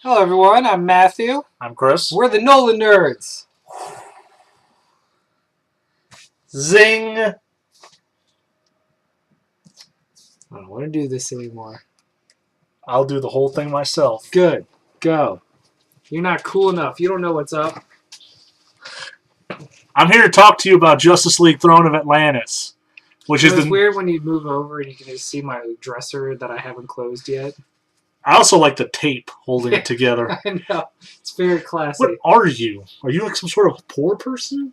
Hello, everyone. I'm Matthew. I'm Chris. We're the NOLAnerds. Zing! I don't want to do this anymore. I'll do the whole thing myself. Good. Go. You're not cool enough. You don't know what's up. I'm here to talk to you about Justice League Throne of Atlantis, which is It's weird when you move over and you can just see my dresser that I haven't closed yet. I also like the tape holding it together. I know. It's very classy. What are you? Are you like some sort of poor person?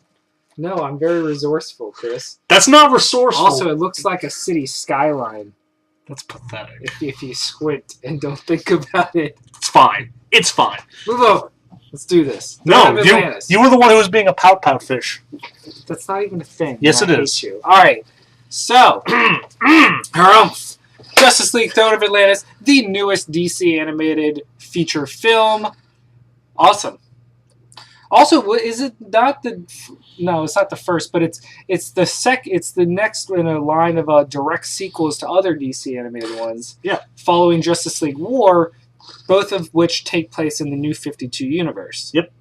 No, I'm very resourceful, Chris. That's not resourceful. Also, it looks like a city skyline. That's pathetic. If you squint and don't think about it. It's fine. It's fine. Move over. Let's do this. No, you were the one who was being a pout fish. That's not even a thing. Yes, it is. Hate you. All right. So, Justice League Throne of Atlantis, the newest DC animated feature film. Awesome. Also, is it not the? No, it's not the first, but it's the next in a line of direct sequels to other DC animated ones. Yeah. Following Justice League War, both of which take place in the New 52 universe. Yep.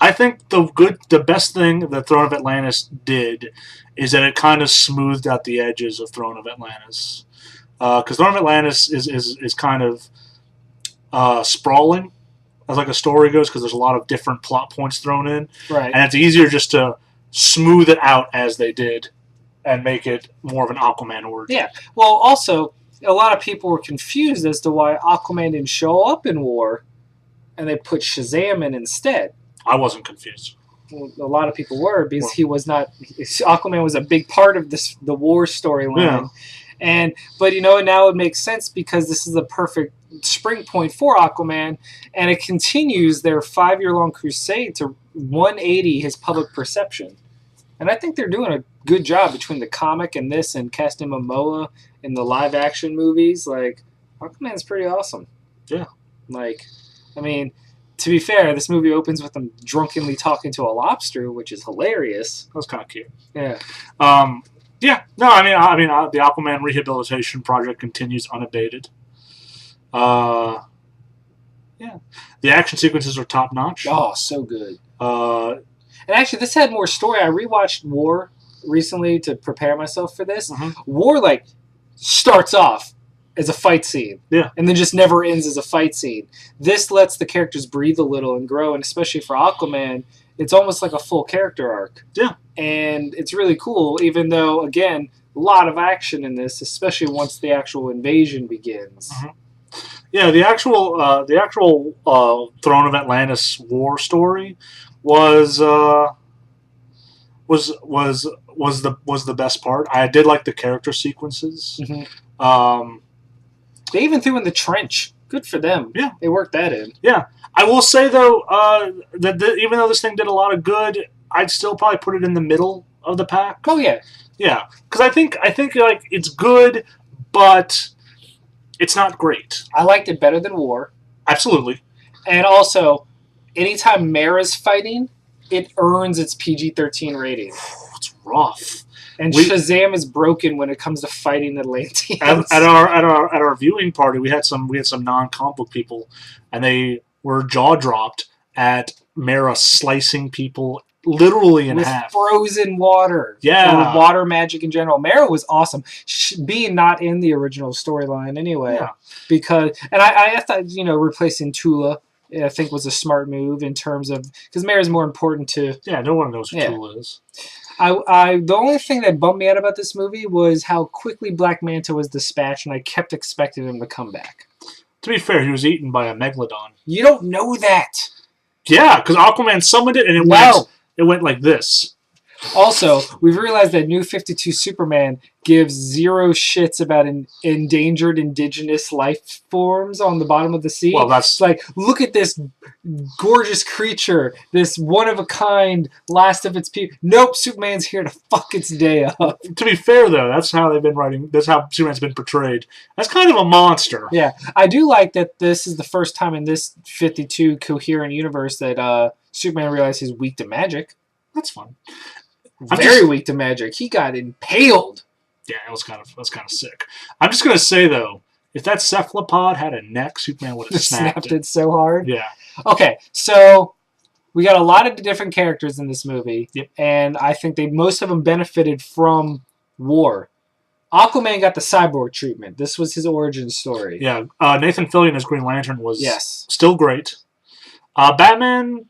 I think the best thing that Throne of Atlantis did is that it kind of smoothed out the edges of Throne of Atlantis. Because Throne of Atlantis is kind of sprawling as like a story goes, because there's a lot of different plot points thrown in. Right. And it's easier just to smooth it out as they did and make it more of an Aquaman origin. Yeah. Well, also, a lot of people were confused as to why Aquaman didn't show up in War, and they put Shazam in instead. I wasn't confused. Well, a lot of people were, because he was not. Aquaman was a big part of the War storyline, but now it makes sense because this is the perfect spring point for Aquaman, and it continues their 5-year-long crusade to 180 his public perception, and I think they're doing a good job between the comic and this, and casting Momoa in the live action movies. Like, Aquaman's pretty awesome. Yeah. Like, I mean, to be fair, this movie opens with them drunkenly talking to a lobster, which is hilarious. That was kind of cute. Yeah. Yeah. No, I mean, the Aquaman rehabilitation project continues unabated. Yeah. The action sequences are top notch. Oh, so good. And actually, this had more story. I rewatched War recently to prepare myself for this. Mm-hmm. War starts off as a fight scene, and then just never ends as a fight scene. This lets the characters breathe a little and grow, and especially for Aquaman, it's almost like a full character arc. Yeah, and it's really cool. Even though, again, a lot of action in this, especially once the actual invasion begins. Mm-hmm. Yeah, the actual Throne of Atlantis war story was the best part. I did like the character sequences. Mm-hmm. They even threw in the trench. Good for them. Yeah, they worked that in. Yeah, I will say though that even though this thing did a lot of good, I'd still probably put it in the middle of the pack. Oh yeah, yeah, because I think like it's good, but it's not great. I liked it better than War. Absolutely. And also, anytime Mera's fighting, it earns its PG-13 rating. It's rough. And Shazam is broken when it comes to fighting Atlantis. At our viewing party, we had some non-comic book people, and they were jaw dropped at Mera slicing people literally in half. Frozen water. Yeah. Or water magic in general. Mera was awesome. Being not in the original storyline anyway. Yeah. Because I thought, replacing Tula, I think, was a smart move in terms of, because Mera's more important to. Yeah, no one knows who Tula is. The only thing that bummed me out about this movie was how quickly Black Manta was dispatched, and I kept expecting him to come back. To be fair, he was eaten by a megalodon. You don't know that. Yeah, because Aquaman summoned it, and it went like this. Also, we've realized that New 52 Superman gives zero shits about endangered indigenous life forms on the bottom of the sea. Well, that's like, look at this gorgeous creature, this one-of-a-kind, last of its people. Nope, Superman's here to fuck its day up. To be fair, though, that's how they've been writing. That's how Superman's been portrayed. That's kind of a monster. Yeah, I do like that this is the first time in this 52 coherent universe that Superman realized he's weak to magic. That's fun. Very weak to magic. He got impaled. Yeah, that's kind of sick. I'm just gonna say though, If that cephalopod had a neck, Superman would have snapped it so hard. Yeah. Okay, so we got a lot of different characters in this movie, yep. and I think most of them benefited from war. Aquaman got the cyborg treatment. This was his origin story. Yeah, Nathan Fillion as Green Lantern was still great. Batman...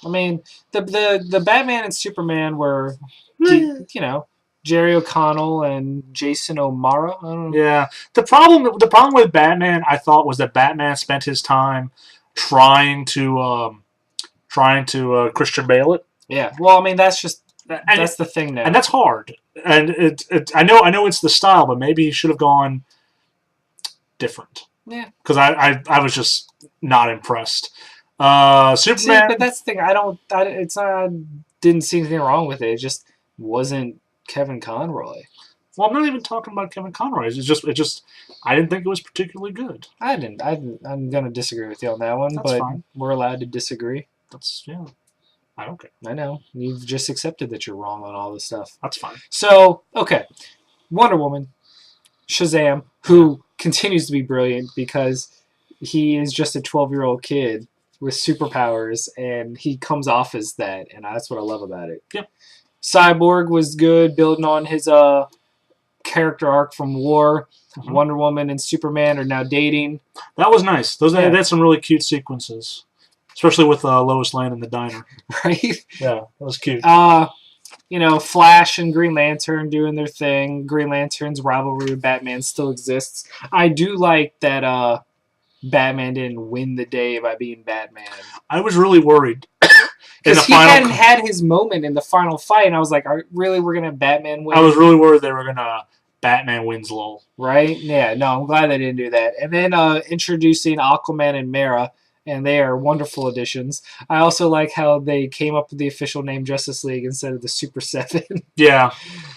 I mean, the Batman and Superman were, you know, Jerry O'Connell and Jason O'Mara. I don't know. Yeah, the problem with Batman, I thought, was that Batman spent his time trying to Christian Bale it. Yeah, well, I mean, that's the thing now, and that's hard. And I know it's the style, but maybe he should have gone different. Yeah, because I was just not impressed. Superman. See, but that's the thing. I didn't see anything wrong with it. It just wasn't Kevin Conroy. Well, I'm not even talking about Kevin Conroy. It's just I didn't think it was particularly good. I'm gonna disagree with you on that one, but fine. We're allowed to disagree. I don't care. I know. You've just accepted that you're wrong on all this stuff. That's fine. So, okay. Wonder Woman, Shazam, who continues to be brilliant because he is just a 12-year-old kid with superpowers, and he comes off as that, and that's what I love about it. Yep. Cyborg was good, building on his character arc from War. Mm-hmm. Wonder Woman and Superman are now dating. That was nice. They had some really cute sequences. Especially with Lois Lane in the diner. Right? Yeah, that was cute. Flash and Green Lantern doing their thing. Green Lantern's rivalry with Batman still exists. I do like that Batman didn't win the day by being Batman. I was really worried. Because he hadn't had his moment in the final fight, and I was like, really, we're going to have Batman win? I was really worried they were going to Batman wins lol. Right? Yeah, no, I'm glad they didn't do that. And then introducing Aquaman and Mera, and they are wonderful additions. I also like how they came up with the official name Justice League instead of the Super 7. Yeah.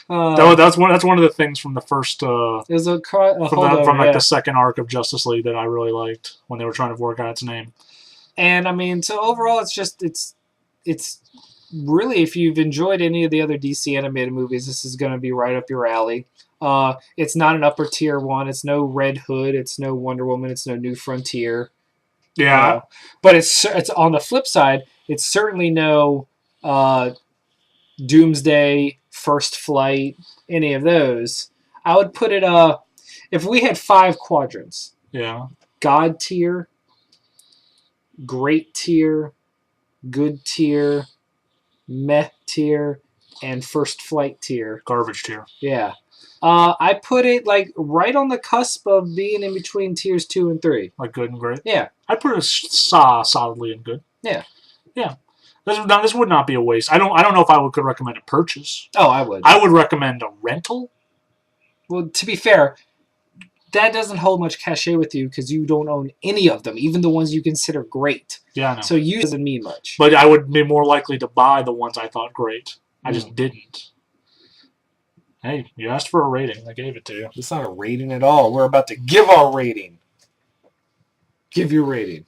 That's one of the things from the first... it was the second arc of Justice League that I really liked when they were trying to work out its name. And, I mean, so overall, it's really, if you've enjoyed any of the other DC animated movies, this is going to be right up your alley. It's not an upper tier one. It's no Red Hood. It's no Wonder Woman. It's no New Frontier. Yeah, but it's on the flip side. It's certainly no Doomsday, First Flight, any of those. I would put it if we had 5 quadrants. Yeah, God tier, great tier, good tier, meh tier, and First Flight tier. Garbage tier. Yeah. I put it like right on the cusp of being in between tiers 2 and 3. Like good and great? Yeah. I put it solidly in good. Yeah. Yeah. This would not be a waste. I don't know if I could recommend a purchase. Oh, I would. I would recommend a rental. Well, to be fair, that doesn't hold much cachet with you because you don't own any of them, even the ones you consider great. Yeah, I know. So you doesn't mean much. But I would be more likely to buy the ones I thought great. I just didn't. Hey, you asked for a rating. I gave it to you. It's not a rating at all. We're about to give our rating. Give your rating.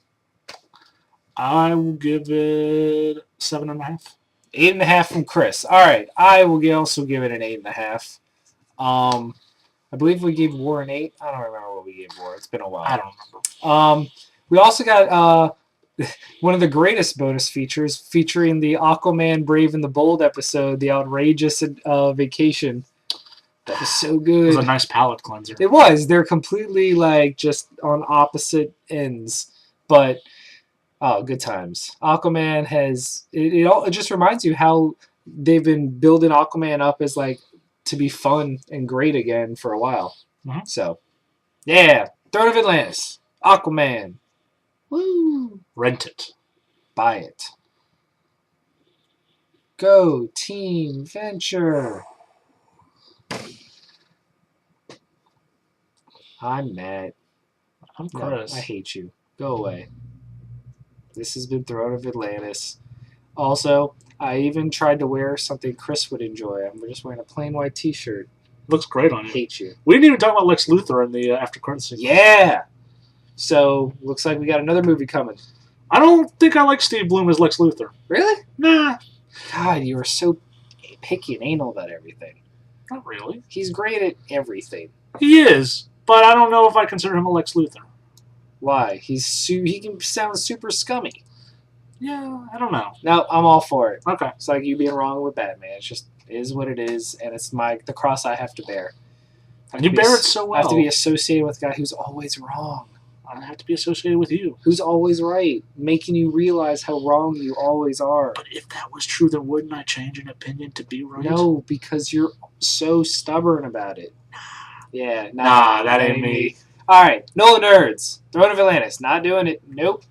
I will give it 7.5. 8.5 from Chris. All right. I will also give it an 8.5. I believe we gave War an 8. I don't remember what we gave War. It's been a while. I don't remember. We also got one of the greatest bonus features featuring the Aquaman Brave and the Bold episode, the outrageous vacation. That was so good. It was a nice palate cleanser. It was. They're completely just on opposite ends, but good times. Aquaman has it just reminds you how they've been building Aquaman up as to be fun and great again for a while. Mm-hmm. So, yeah, Throne of Atlantis, Aquaman. Woo! Rent it. Buy it. Go Team Venture. I'm Matt. I'm Chris. No, I hate you. Go away. This has been Throne of Atlantis. Also, I even tried to wear something Chris would enjoy. I'm just wearing a plain white t-shirt. Looks great on you. I hate you. We didn't even talk about Lex Luthor in the after credits scene. Yeah! So, looks like we got another movie coming. I don't think I like Steve Blum as Lex Luthor. Really? Nah. God, you are so picky and anal about everything. Not really. He's great at everything. He is. but I don't know if I consider him a Lex Luthor. Why? He can sound super scummy. Yeah, I don't know. No, I'm all for it. Okay. It's like you being wrong with Batman. It's just is what it is, and it's the cross I have to bear. And you bear it so well. I have to be associated with a guy who's always wrong. I have to be associated with you. Who's always right, making you realize how wrong you always are. But if that was true, then wouldn't I change an opinion to be right? No, because you're so stubborn about it. Yeah, nah, that ain't me. All right, NOLAnerds, Throne of Atlantis, not doing it. Nope.